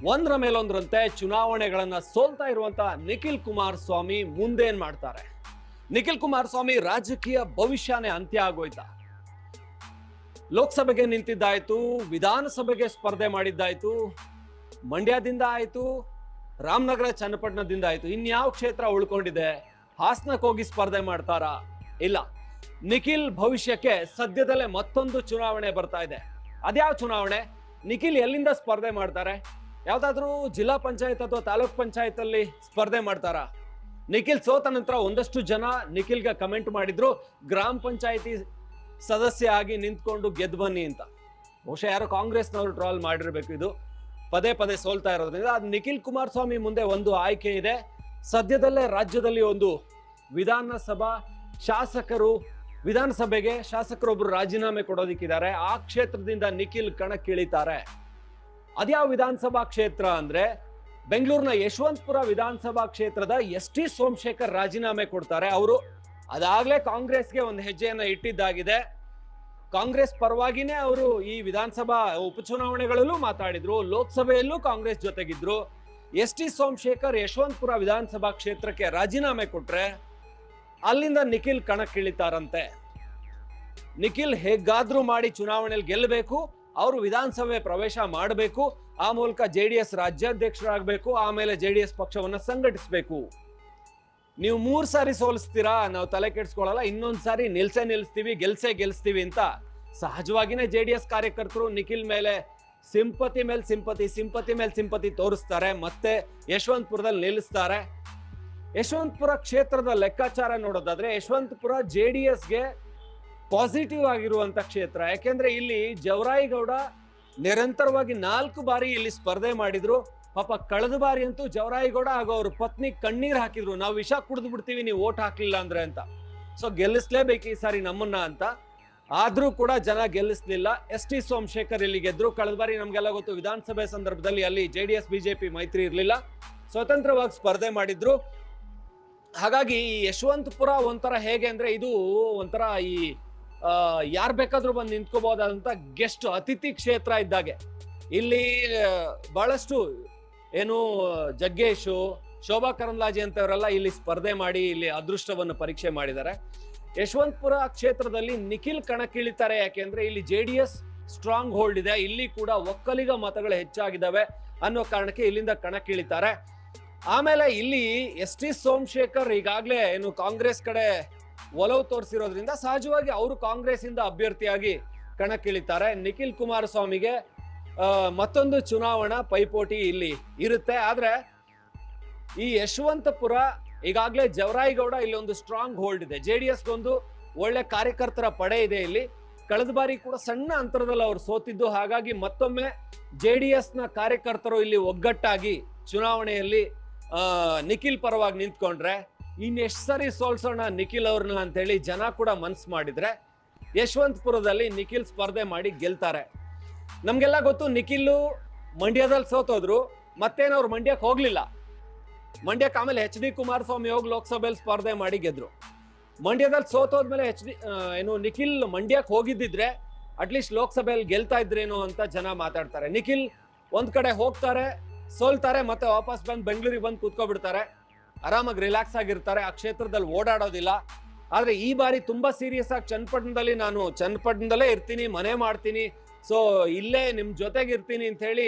ಒಂದ್ರ ಮೇಲೊಂದ್ರಂತೆ ಚುನಾವಣೆಗಳನ್ನ ಸೋಲ್ತಾ ಇರುವಂತ ನಿಖಿಲ್ ಕುಮಾರಸ್ವಾಮಿ ಮುಂದೇನ್ ಮಾಡ್ತಾರೆ? ನಿಖಿಲ್ ಕುಮಾರಸ್ವಾಮಿ ರಾಜಕೀಯ ಭವಿಷ್ಯನೇ ಅಂತ್ಯ ಆಗೋಯ್ತಾ? ಲೋಕಸಭೆಗೆ ನಿಂತಿದ್ದಾಯ್ತು, ವಿಧಾನಸಭೆಗೆ ಸ್ಪರ್ಧೆ ಮಾಡಿದ್ದಾಯ್ತು, ಮಂಡ್ಯದಿಂದ ಆಯ್ತು, ರಾಮನಗರ ಚನ್ನಪಟ್ಟಣದಿಂದ ಆಯ್ತು, ಇನ್ಯಾವ ಕ್ಷೇತ್ರ ಉಳ್ಕೊಂಡಿದೆ? ಹಾಸನಕ್ಕೆ ಹೋಗಿ ಸ್ಪರ್ಧೆ ಮಾಡ್ತಾರಾ? ಇಲ್ಲ. ನಿಖಿಲ್ ಭವಿಷ್ಯಕ್ಕೆ ಸದ್ಯದಲ್ಲೇ ಮತ್ತೊಂದು ಚುನಾವಣೆ ಬರ್ತಾ ಇದೆ. ಅದ್ಯಾವ ಚುನಾವಣೆ? ನಿಖಿಲ್ ಎಲ್ಲಿಂದ ಸ್ಪರ್ಧೆ ಮಾಡ್ತಾರೆ? ಯಾವ್ದಾದ್ರು ಜಿಲ್ಲಾ ಪಂಚಾಯತ್ ಅಥವಾ ತಾಲೂಕ್ ಪಂಚಾಯತ್ ಅಲ್ಲಿ ಸ್ಪರ್ಧೆ ಮಾಡ್ತಾರಾ? ನಿಖಿಲ್ ಸೋತ ನಂತರ ಒಂದಷ್ಟು ಜನ ನಿಖಿಲ್ಗೆ ಕಮೆಂಟ್ ಮಾಡಿದ್ರು, ಗ್ರಾಮ ಪಂಚಾಯತಿ ಸದಸ್ಯ ಆಗಿ ನಿಂತ್ಕೊಂಡು ಗೆದ್ದು ಬನ್ನಿ ಅಂತ. ಬಹುಶಃ ಯಾರೋ ಕಾಂಗ್ರೆಸ್ನವರು ಟ್ರಾಲ್ ಮಾಡಿರ್ಬೇಕು. ಇದು ಪದೇ ಪದೇ ಸೋಲ್ತಾ ಇರೋದ್ರಿಂದ ಅದು ನಿಖಿಲ್ ಕುಮಾರಸ್ವಾಮಿ ಮುಂದೆ ಒಂದು ಆಯ್ಕೆ ಇದೆ. ಸದ್ಯದಲ್ಲೇ ರಾಜ್ಯದಲ್ಲಿ ಒಂದು ವಿಧಾನಸಭಾ ಶಾಸಕರು, ವಿಧಾನಸಭೆಗೆ ಶಾಸಕರೊಬ್ರು ರಾಜೀನಾಮೆ ಕೊಡೋದಿಕ್ಕಿದ್ದಾರೆ. ಆ ಕ್ಷೇತ್ರದಿಂದ ನಿಖಿಲ್ ಕಣಕ್ಕಿಳಿತಾರೆ. ಅದ್ಯಾವ ವಿಧಾನಸಭಾ ಕ್ಷೇತ್ರ ಅಂದ್ರೆ ಬೆಂಗಳೂರಿನ ಯಶವಂತಪುರ ವಿಧಾನಸಭಾ ಕ್ಷೇತ್ರದ ಎಸ್.ಟಿ. ಸೋಮಶೇಖರ್ ರಾಜೀನಾಮೆ ಕೊಡ್ತಾರೆ. ಅವರು ಅದಾಗ್ಲೇ ಕಾಂಗ್ರೆಸ್ಗೆ ಒಂದು ಹೆಜ್ಜೆಯನ್ನ ಇಟ್ಟಿದ್ದಾಗಿದೆ. ಕಾಂಗ್ರೆಸ್ ಪರವಾಗಿನೇ ಅವರು ಈ ವಿಧಾನಸಭಾ ಉಪಚುನಾವಣೆಗಳಲ್ಲೂ ಮಾತಾಡಿದ್ರು, ಲೋಕಸಭೆಯಲ್ಲೂ ಕಾಂಗ್ರೆಸ್ ಜೊತೆಗಿದ್ರು. ಎಸ್.ಟಿ. ಸೋಮಶೇಖರ್ ಯಶವಂತಪುರ ವಿಧಾನಸಭಾ ಕ್ಷೇತ್ರಕ್ಕೆ ರಾಜೀನಾಮೆ ಕೊಟ್ರೆ ಅಲ್ಲಿಂದ ನಿಖಿಲ್ ಕಣಕ್ಕಿಳಿತಾರಂತೆ. ನಿಖಿಲ್ ಹೇಗಾದ್ರೂ ಮಾಡಿ ಚುನಾವಣೆಯಲ್ಲಿ ಗೆಲ್ಲಬೇಕು, ಅವರು ವಿಧಾನಸಭೆ ಪ್ರವೇಶ ಮಾಡಬೇಕು, ಆ ಮೂಲಕ ಜೆಡಿಎಸ್ ರಾಜ್ಯಾಧ್ಯಕ್ಷರಾಗಬೇಕು, ಆಮೇಲೆ ಜೆಡಿಎಸ್ ಪಕ್ಷವನ್ನ ಸಂಘಟಿಸಬೇಕು. ನೀವು 3 ಸಾರಿ ಸೋಲಿಸ್ತೀರಾ, ನಾವು ತಲೆ ಕೆಡಿಸ್ಕೊಳ್ಳಲ್ಲ, ಇನ್ನೊಂದ್ ಸಾರಿ ನಿಲ್ಸ್ತೀವಿ, ಗೆಲ್ಸ್ತೀವಿ ಅಂತ ಸಹಜವಾಗಿನೇ ಜೆಡಿಎಸ್ ಕಾರ್ಯಕರ್ತರು ನಿಖಿಲ್ ಮೇಲೆ ಸಿಂಪತಿ ತೋರಿಸ್ತಾರೆ. ಮತ್ತೆ ಯಶವಂತಪುರದಲ್ಲಿ ನಿಲ್ಲಿಸ್ತಾರೆ. ಯಶವಂತಪುರ ಕ್ಷೇತ್ರದ ಲೆಕ್ಕಾಚಾರ ನೋಡೋದಾದ್ರೆ ಯಶವಂತಪುರ ಜೆಡಿಎಸ್ಗೆ ಪಾಸಿಟಿವ್ ಆಗಿರುವಂತ ಕ್ಷೇತ್ರ. ಯಾಕೆಂದ್ರೆ ಇಲ್ಲಿ ಜವರಾಯಿಗೌಡ ನಿರಂತರವಾಗಿ 4 ಬಾರಿ ಇಲ್ಲಿ ಸ್ಪರ್ಧೆ ಮಾಡಿದ್ರು. ಪಾಪ ಕಳೆದ ಬಾರಿ ಅಂತೂ ಜವರಾಯಿಗೌಡ ಹಾಗೂ ಅವ್ರ ಪತ್ನಿ ಕಣ್ಣೀರ್ ಹಾಕಿದ್ರು, ನಾವು ವಿಷ ಕುಡಿದು ಬಿಡ್ತೀವಿ ನೀವು ಓಟ್ ಹಾಕ್ಲಿಲ್ಲ ಅಂದ್ರೆ ಅಂತ. ಸೊ ಗೆಲ್ಲಿಸ್ಲೇಬೇಕು ಈ ಸಾರಿ ನಮ್ಮನ್ನ ಅಂತ. ಆದ್ರೂ ಕೂಡ ಜನ ಗೆಲ್ಲಿಸ್ಲಿಲ್ಲ. ಎಸ್.ಟಿ. ಸೋಮಶೇಖರ್ ಇಲ್ಲಿ ಗೆದ್ರು. ಕಳೆದ ಬಾರಿ ನಮ್ಗೆಲ್ಲ ಗೊತ್ತು, ವಿಧಾನಸಭೆ ಸಂದರ್ಭದಲ್ಲಿ ಅಲ್ಲಿ ಜೆಡಿಎಸ್ ಬಿಜೆಪಿ ಮೈತ್ರಿ ಇರ್ಲಿಲ್ಲ, ಸ್ವತಂತ್ರವಾಗಿ ಸ್ಪರ್ಧೆ ಮಾಡಿದ್ರು. ಹಾಗಾಗಿ ಈ ಯಶವಂತಪುರ ಒಂಥರ ಹೇಗೆ ಅಂದ್ರೆ ಇದು ಒಂಥರ ಈ ಯಾರು ಬೇಕಾದ್ರೂ ಬಂದು ನಿಂತ್ಕೋಬಹುದಾದಂತ ಗೆಸ್ಟ್ ಅತಿಥಿ ಕ್ಷೇತ್ರ ಇದ್ದಾಗೆ. ಇಲ್ಲಿ ಬಹಳಷ್ಟು ಏನು ಜಗ್ಗೇಶು, ಶೋಭಾ ಕರಂದ್ಲಾಜೆ ಅಂತವರೆಲ್ಲ ಇಲ್ಲಿ ಸ್ಪರ್ಧೆ ಮಾಡಿ ಇಲ್ಲಿ ಅದೃಷ್ಟವನ್ನು ಪರೀಕ್ಷೆ ಮಾಡಿದ್ದಾರೆ. ಯಶವಂತಪುರ ಕ್ಷೇತ್ರದಲ್ಲಿ ನಿಖಿಲ್ ಕಣಕ್ಕಿಳಿತಾರೆ. ಯಾಕೆಂದ್ರೆ ಇಲ್ಲಿ ಜೆಡಿಎಸ್ ಸ್ಟ್ರಾಂಗ್ ಹೋಲ್ಡ್ ಇದೆ, ಇಲ್ಲಿ ಕೂಡ ಒಕ್ಕಲಿಗ ಮತಗಳು ಹೆಚ್ಚಾಗಿದ್ದಾವೆ ಅನ್ನೋ ಕಾರಣಕ್ಕೆ ಇಲ್ಲಿಂದ ಕಣಕ್ಕಿಳಿತಾರೆ. ಆಮೇಲೆ ಇಲ್ಲಿ ಎಸ್.ಟಿ. ಸೋಮಶೇಖರ್ ಈಗಾಗಲೇ ಏನು ಕಾಂಗ್ರೆಸ್ ಕಡೆ ಒಲವು ತೋರಿಸಿರೋದ್ರಿಂದ ಸಹಜವಾಗಿ ಅವರು ಕಾಂಗ್ರೆಸ್ ಇಂದ ಅಭ್ಯರ್ಥಿಯಾಗಿ ಕಣಕ್ಕಿಳಿತಾರೆ. ನಿಖಿಲ್ ಕುಮಾರಸ್ವಾಮಿಗೆ ಮತ್ತೊಂದು ಚುನಾವಣಾ ಪೈಪೋಟಿ ಇಲ್ಲಿ ಇರುತ್ತೆ. ಆದ್ರೆ ಈ ಯಶವಂತಪುರ ಈಗಾಗಲೇ ಜವರಾಯಿಗೌಡ ಇಲ್ಲಿ ಒಂದು ಸ್ಟ್ರಾಂಗ್ ಹೋಲ್ಡ್ ಇದೆ, ಜೆಡಿಎಸ್ಗೊಂದು ಒಳ್ಳೆ ಕಾರ್ಯಕರ್ತರ ಪಡೆ ಇದೆ. ಇಲ್ಲಿ ಕಳೆದ ಬಾರಿ ಕೂಡ ಸಣ್ಣ ಅಂತರದಲ್ಲಿ ಅವರು ಸೋತಿದ್ದು. ಹಾಗಾಗಿ ಮತ್ತೊಮ್ಮೆ ಜೆಡಿಎಸ್ ನ ಕಾರ್ಯಕರ್ತರು ಇಲ್ಲಿ ಒಗ್ಗಟ್ಟಾಗಿ ಚುನಾವಣೆಯಲ್ಲಿ ನಿಖಿಲ್ ಪರವಾಗಿ ನಿಂತ್ಕೊಂಡ್ರೆ ಇನ್ನೆಷ್ಟು ಸರಿ ಸೋಲ್ಸೋಣ ನಿಖಿಲ್ ಅವ್ರನ್ನ ಅಂತ ಹೇಳಿ ಜನ ಕೂಡ ಮನ್ಸು ಮಾಡಿದ್ರೆ ಯಶವಂತಪುರದಲ್ಲಿ ನಿಖಿಲ್ ಸ್ಪರ್ಧೆ ಮಾಡಿ ಗೆಲ್ತಾರೆ. ನಮ್ಗೆಲ್ಲ ಗೊತ್ತು, ನಿಖಿಲ್ ಮಂಡ್ಯದಲ್ಲಿ ಸೋತೋದ್ರು, ಮತ್ತೇನವ್ರು ಮಂಡ್ಯಕ್ಕೆ ಹೋಗ್ಲಿಲ್ಲ. ಮಂಡ್ಯಕ್ಕೆ ಆಮೇಲೆ ಎಚ್.ಡಿ. ಕುಮಾರಸ್ವಾಮಿ ಹೋಗಿ ಲೋಕಸಭೆಯಲ್ಲಿ ಸ್ಪರ್ಧೆ ಮಾಡಿ ಗೆದ್ರು. ಮಂಡ್ಯದಲ್ಲಿ ಸೋತೋದ್ಮೇಲೆ ನಿಖಿಲ್ ಮಂಡ್ಯಕ್ಕೆ ಹೋಗಿದ್ದಿದ್ರೆ ಅಟ್ಲೀಸ್ಟ್ ಲೋಕಸಭೆಯಲ್ಲಿ ಗೆಲ್ತಾ ಇದ್ರೇನೋ ಅಂತ ಜನ ಮಾತಾಡ್ತಾರೆ. ನಿಖಿಲ್ ಒಂದ್ ಕಡೆ ಹೋಗ್ತಾರೆ, ಸೋಲ್ತಾರೆ, ಮತ್ತೆ ವಾಪಸ್ ಬಂದು ಬೆಂಗಳೂರಿಗೆ ಬಂದು ಕೂತ್ಕೊಬಿಡ್ತಾರೆ, ಆರಾಮಾಗಿ ರಿಲ್ಯಾಕ್ಸ್ ಆಗಿರ್ತಾರೆ, ಆ ಕ್ಷೇತ್ರದಲ್ಲಿ ಓಡಾಡೋದಿಲ್ಲ. ಆದ್ರೆ ಈ ಬಾರಿ ತುಂಬಾ ಸೀರಿಯಸ್ ಆಗಿ ಚನ್ನಪಟ್ಟಣದಲ್ಲೇ ಇರ್ತೀನಿ, ಮನೆ ಮಾಡ್ತೀನಿ, ಸೊ ಇಲ್ಲೇ ನಿಮ್ ಜೊತೆಗೆ ಇರ್ತೀನಿ ಅಂತ ಹೇಳಿ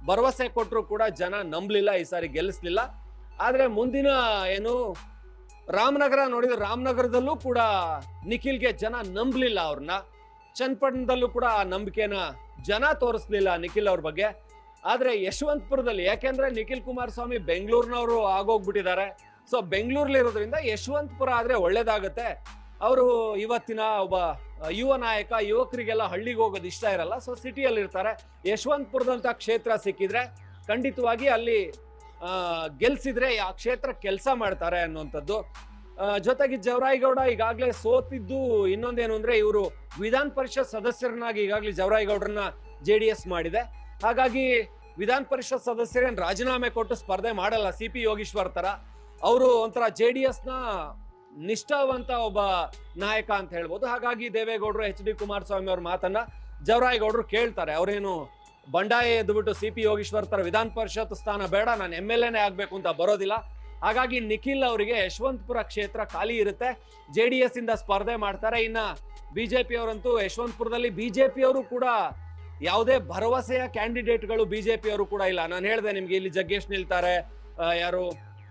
ಭರವಸೆ ಕೊಟ್ಟರು ಕೂಡ ಜನ ನಂಬಲಿಲ್ಲ, ಈ ಸಾರಿ ಗೆಲ್ಲಿಸ್ಲಿಲ್ಲ. ಆದ್ರೆ ಮುಂದಿನ ಏನು ರಾಮನಗರ ನೋಡಿದ್ರೆ ರಾಮನಗರದಲ್ಲೂ ಕೂಡ ನಿಖಿಲ್ಗೆ ಜನ ನಂಬಲಿಲ್ಲ ಅವ್ರನ್ನ. ಚನ್ನಪಟ್ಟಣದಲ್ಲೂ ಕೂಡ ಆ ನಂಬಿಕೆನ ಜನ ತೋರಿಸ್ಲಿಲ್ಲ ನಿಖಿಲ್ ಅವ್ರ ಬಗ್ಗೆ. ಆದ್ರೆ ಯಶವಂತಪುರದಲ್ಲಿ, ಯಾಕೆಂದ್ರೆ ನಿಖಿಲ್ ಕುಮಾರಸ್ವಾಮಿ ಬೆಂಗಳೂರಿನವರು ಆಗೋಗ್ಬಿಟ್ಟಿದ್ದಾರೆ, ಸೊ ಬೆಂಗಳೂರಲ್ಲಿ ಇರೋದ್ರಿಂದ ಯಶವಂತಪುರ ಆದ್ರೆ ಒಳ್ಳೇದಾಗತ್ತೆ. ಅವರು ಇವತ್ತಿನ ಒಬ್ಬ ಯುವ ನಾಯಕ, ಯುವಕರಿಗೆಲ್ಲ ಹಳ್ಳಿಗೆ ಹೋಗೋದು ಇಷ್ಟ ಇರಲ್ಲ, ಸೊ ಸಿಟಿಯಲ್ಲಿ ಇರ್ತಾರೆ. ಯಶವಂತಪುರದಂತ ಕ್ಷೇತ್ರ ಸಿಕ್ಕಿದ್ರೆ ಖಂಡಿತವಾಗಿ ಅಲ್ಲಿ ಗೆಲ್ಸಿದ್ರೆ ಆ ಕ್ಷೇತ್ರ ಕೆಲಸ ಮಾಡ್ತಾರೆ ಅನ್ನುವಂಥದ್ದು. ಜೊತೆಗೆ ಜವರಾಯಿಗೌಡ ಈಗಾಗಲೇ ಸೋತಿದ್ದು ಇನ್ನೊಂದೇನು ಅಂದ್ರೆ ಇವರು ವಿಧಾನ ಪರಿಷತ್ ಸದಸ್ಯರನ್ನಾಗಿ ಈಗಾಗಲೇ ಜವರಾಯಿಗೌಡರನ್ನ ಜೆಡಿಎಸ್ ಮಾಡಿದೆ. ಹಾಗಾಗಿ ವಿಧಾನ ಪರಿಷತ್ ಸದಸ್ಯರೇನು ರಾಜೀನಾಮೆ ಕೊಟ್ಟು ಸ್ಪರ್ಧೆ ಮಾಡಲ್ಲ. ಸಿ.ಪಿ. ಯೋಗೀಶ್ವರ್ ತರ ಅವರು ಒಂಥರ ಜೆಡಿಎಸ್ ನ ನಿಷ್ಠಾವಂತ ಒಬ್ಬ ನಾಯಕ ಅಂತ ಹೇಳ್ಬೋದು. ಹಾಗಾಗಿ ದೇವೇಗೌಡರು, ಎಚ್.ಡಿ. ಕುಮಾರಸ್ವಾಮಿ ಅವ್ರ ಮಾತನ್ನ ಜವರಾಯಿಗೌಡರು ಕೇಳ್ತಾರೆ. ಅವರೇನು ಬಂಡಾಯ ಎದ್ಬಿಟ್ಟು CP ಯೋಗೀಶ್ವರ್ ತರ ವಿಧಾನ ಪರಿಷತ್ ಸ್ಥಾನ ಬೇಡ, ನಾನು MLA ಆಗ್ಬೇಕು ಅಂತ ಬರೋದಿಲ್ಲ. ಹಾಗಾಗಿ ನಿಖಿಲ್ ಅವರಿಗೆ ಯಶವಂತಪುರ ಕ್ಷೇತ್ರ ಖಾಲಿ ಇರುತ್ತೆ. JDS ಇಂದ ಸ್ಪರ್ಧೆ ಮಾಡ್ತಾರೆ. ಇನ್ನ ಬಿಜೆಪಿ ಅವರಂತೂ ಯಶವಂತಪುರದಲ್ಲಿ ಬಿಜೆಪಿ ಅವರು ಕೂಡ ಯಾವುದೇ ಭರವಸೆಯ ಕ್ಯಾಂಡಿಡೇಟ್ಗಳು ಬಿಜೆಪಿ ಅವರು ಕೂಡ ಇಲ್ಲ. ನಾನು ಹೇಳಿದೆ ನಿಮ್ಗೆ, ಇಲ್ಲಿ ಜಗ್ಗೇಶ್ ನಿಲ್ತಾರೆ, ಯಾರು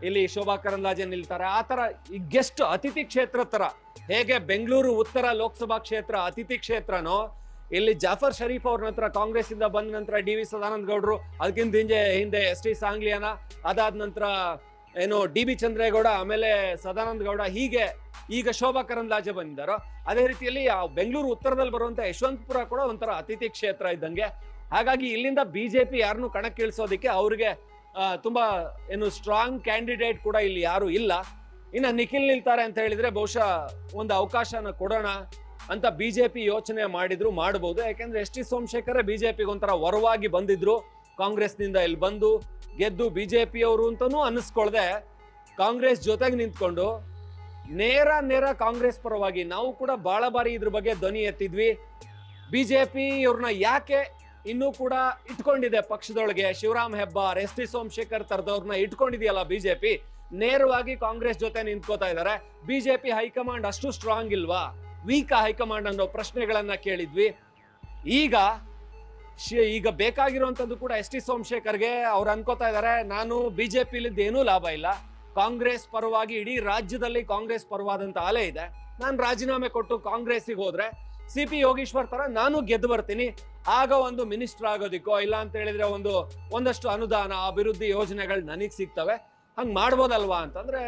ಇಲ್ಲಿ ಶೋಭಾ ಕರಂದ್ಲಾಜೆ ನಿಲ್ತಾರೆ. ಆ ತರ ಈ ಗೆಸ್ಟ್ ಅತಿಥಿ ಕ್ಷೇತ್ರ ತರ ಹೇಗೆ ಬೆಂಗಳೂರು ಉತ್ತರ ಲೋಕಸಭಾ ಕ್ಷೇತ್ರ ಅತಿಥಿ ಕ್ಷೇತ್ರನೋ, ಇಲ್ಲಿ ಜಾಫರ್ ಶರೀಫ್ ಅವ್ರ ನಂತರ ಕಾಂಗ್ರೆಸ್ ಇಂದ ಬಂದ ನಂತರ DV ಸದಾನಂದ ಗೌಡರು, ಅದಕ್ಕಿಂತ ಹಿಂದೆ ST ಸಾಂಗ್ಲಿಯಾನ, ಅದಾದ ನಂತರ ಏನು DB ಚಂದ್ರೇಗೌಡ, ಆಮೇಲೆ ಸದಾನಂದ ಗೌಡ, ಹೀಗೆ ಈಗ ಶೋಭಾ ಕರಂದ್ಲಾಜೆ ಬಂದಿದ್ದಾರೋ ಅದೇ ರೀತಿಯಲ್ಲಿ ಬೆಂಗಳೂರು ಉತ್ತರದಲ್ಲಿ ಬರುವಂತ ಯಶವಂತಪುರ ಕೂಡ ಒಂಥರ ಅತಿಥಿ ಕ್ಷೇತ್ರ ಇದ್ದಂಗೆ. ಹಾಗಾಗಿ ಇಲ್ಲಿಂದ ಬಿಜೆಪಿ ಯಾರನ್ನು ಕಣಕ್ಕಿಳಿಸೋದಿಕ್ಕೆ ಅವ್ರಿಗೆ ತುಂಬಾ ಏನು ಸ್ಟ್ರಾಂಗ್ ಕ್ಯಾಂಡಿಡೇಟ್ ಕೂಡ ಇಲ್ಲಿ ಯಾರು ಇಲ್ಲ. ಇನ್ನು ನಿಖಿಲ್ ನಿಲ್ತಾರೆ ಅಂತ ಹೇಳಿದ್ರೆ ಬಹುಶಃ ಒಂದು ಅವಕಾಶನ ಕೊಡೋಣ ಅಂತ ಬಿಜೆಪಿ ಯೋಚನೆ ಮಾಡಿದ್ರು, ಮಾಡಬಹುದು. ಯಾಕಂದ್ರೆ ST ಸೋಮಶೇಖರ್ ಬಿಜೆಪಿಗೆ ಒಂಥರ ವರವಾಗಿ ಬಂದಿದ್ರು, ಕಾಂಗ್ರೆಸ್ನಿಂದ ಇಲ್ಲಿ ಬಂದು ಗೆದ್ದು ಬಿಜೆಪಿ ಅವರು ಅಂತಾನೂ ಅನ್ನಿಸ್ಕೊಳ್ದೆ ಕಾಂಗ್ರೆಸ್ ಜೊತೆಗೆ ನಿಂತ್ಕೊಂಡು ನೇರ ಕಾಂಗ್ರೆಸ್ ಪರವಾಗಿ ನಾವು ಕೂಡ ಬಹಳ ಬಾರಿ ಇದ್ರ ಬಗ್ಗೆ ಧ್ವನಿ ಎತ್ತಿದ್ವಿ. ಬಿಜೆಪಿ ಇವ್ರನ್ನ ಯಾಕೆ ಇನ್ನೂ ಕೂಡ ಇಟ್ಕೊಂಡಿದೆ ಪಕ್ಷದೊಳಗೆ, ಶಿವರಾಮ್ ಹೆಬ್ಬಾರ್, ST ಸೋಮಶೇಖರ್ ತರದವ್ರನ್ನ ಇಟ್ಕೊಂಡಿದೆಯಲ್ಲ ಬಿಜೆಪಿ, ನೇರವಾಗಿ ಕಾಂಗ್ರೆಸ್ ಜೊತೆ ನಿಂತ್ಕೋತಾ ಇದ್ದಾರೆ. ಬಿಜೆಪಿ ಹೈಕಮಾಂಡ್ ಅಷ್ಟು ಸ್ಟ್ರಾಂಗ್ ಇಲ್ವಾ, ವೀಕ್ ಹೈಕಮಾಂಡ್ ಅನ್ನೋ ಪ್ರಶ್ನೆಗಳನ್ನ ಕೇಳಿದ್ವಿ. ಈಗ ಬೇಕಾಗಿರುವಂತದ್ದು ಕೂಡ ST ಸೋಮಶೇಖರ್ಗೆ. ಅವ್ರು ಅನ್ಕೋತಾ ಇದ್ದಾರೆ, ನಾನು ಬಿಜೆಪಿಲಿದ್ದು ಏನೂ ಲಾಭ ಇಲ್ಲ, ಕಾಂಗ್ರೆಸ್ ಪರವಾಗಿ ಇಡೀ ರಾಜ್ಯದಲ್ಲಿ ಕಾಂಗ್ರೆಸ್ ಪರವಾದಂತ ಅಲೆ ಇದೆ, ನಾನು ರಾಜೀನಾಮೆ ಕೊಟ್ಟು ಕಾಂಗ್ರೆಸ್ಸಿಗೆ ಹೋದ್ರೆ CP ಯೋಗೀಶ್ವರ್ ತರ ನಾನು ಗೆದ್ದು ಬರ್ತೀನಿ, ಆಗ ಒಂದು ಮಿನಿಸ್ಟರ್ ಆಗೋದಿಕ್ಕೋ ಇಲ್ಲ ಅಂತ ಹೇಳಿದ್ರೆ ಒಂದಷ್ಟು ಅನುದಾನ ಅಭಿವೃದ್ಧಿ ಯೋಜನೆಗಳು ನನಗ್ ಸಿಗ್ತವೆ, ಹಂಗ್ ಮಾಡ್ಬೋದಲ್ವಾ ಅಂತಂದ್ರೆ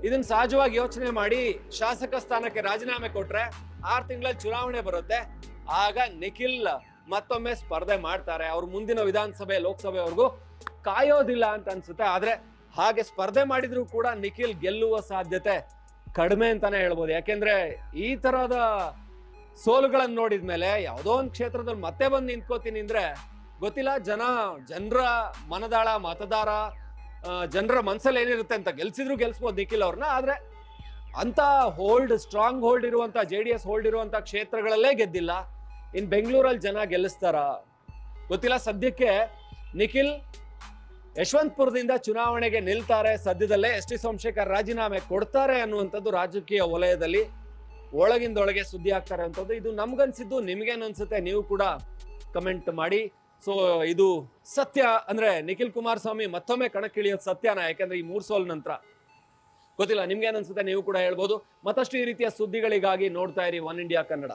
ಇದನ್ನ ಸಹಜವಾಗಿ ಯೋಚನೆ ಮಾಡಿ ಶಾಸಕ ಸ್ಥಾನಕ್ಕೆ ರಾಜೀನಾಮೆ ಕೊಟ್ರೆ 6 ತಿಂಗಳಲ್ಲಿ ಚುನಾವಣೆ ಬರುತ್ತೆ, ಆಗ ನಿಖಿಲ್ ಮತ್ತೊಮ್ಮೆ ಸ್ಪರ್ಧೆ ಮಾಡ್ತಾರೆ. ಅವ್ರು ಮುಂದಿನ ವಿಧಾನಸಭೆ ಲೋಕಸಭೆವರೆಗೂ ಕಾಯೋದಿಲ್ಲ ಅಂತ ಅನ್ಸುತ್ತೆ. ಆದ್ರೆ ಹಾಗೆ ಸ್ಪರ್ಧೆ ಮಾಡಿದ್ರು ಕೂಡ ನಿಖಿಲ್ ಗೆಲ್ಲುವ ಸಾಧ್ಯತೆ ಕಡಿಮೆ ಅಂತಾನೆ ಹೇಳ್ಬೋದು. ಯಾಕೆಂದ್ರೆ ಈ ತರದ ಸೋಲುಗಳನ್ನ ನೋಡಿದ್ಮೇಲೆ ಯಾವುದೋ ಒಂದು ಕ್ಷೇತ್ರದಲ್ಲಿ ಮತ್ತೆ ಬಂದು ನಿಂತ್ಕೋತೀನಿ ಅಂದ್ರೆ ಗೊತ್ತಿಲ್ಲ ಜನರ ಮನದಾಳ, ಮತದಾರ, ಜನರ ಮನಸ್ಸಲ್ಲಿ ಏನಿರುತ್ತೆ ಅಂತ ಗೆಲ್ಸ್ಬೋದು ನಿಖಿಲ್ ಅವ್ರನ್ನ. ಆದ್ರೆ ಅಂತ ಸ್ಟ್ರಾಂಗ್ ಹೋಲ್ಡ್ ಇರುವಂತ JDS ಹೋಲ್ಡ್ ಇರುವಂತ ಕ್ಷೇತ್ರಗಳಲ್ಲೇ ಗೆದ್ದಿಲ್ಲ. ಇನ್ ಬೆಂಗಳೂರಲ್ಲಿ ಜನ ಗೆಲ್ಲಿಸ್ತಾರ ಗೊತ್ತಿಲ್ಲ. ಸದ್ಯಕ್ಕೆ ನಿಖಿಲ್ ಯಶವಂತಪುರದಿಂದ ಚುನಾವಣೆಗೆ ನಿಲ್ತಾರೆ. ಸದ್ಯದಲ್ಲೇ ST ಸೋಮಶೇಖರ್ ರಾಜೀನಾಮೆ ಕೊಡ್ತಾರೆ ಅನ್ನುವಂಥದ್ದು ರಾಜಕೀಯ ವಲಯದಲ್ಲಿ ಒಳಗಿಂದೊಳಗೆ ಸುದ್ದಿ ಆಗ್ತಾರೆ ಅಂತದ್ದು. ಇದು ನಮ್ಗನ್ಸಿದ್ದು, ನಿಮ್ಗೇನು ಅನ್ಸುತ್ತೆ ನೀವು ಕೂಡ ಕಮೆಂಟ್ ಮಾಡಿ. ಸೊ ಇದು ಸತ್ಯ ಅಂದ್ರೆ ನಿಖಿಲ್ ಕುಮಾರಸ್ವಾಮಿ ಮತ್ತೊಮ್ಮೆ ಕಣಕ್ಕಿಳಿಯೋದು ಸತ್ಯನಾ? ಯಾಕಂದ್ರೆ ಈ 3 ಸೋಲ್ ನಂತರ ಗೊತ್ತಿಲ್ಲ, ನಿಮ್ಗೇನು ಅನ್ಸುತ್ತೆ ನೀವು ಕೂಡ ಹೇಳ್ಬೋದು. ಮತ್ತಷ್ಟು ಈ ರೀತಿಯ ಸುದ್ದಿಗಳಿಗಾಗಿ ನೋಡ್ತಾ ಇರಿ ಒನ್ ಇಂಡಿಯಾ ಕನ್ನಡ.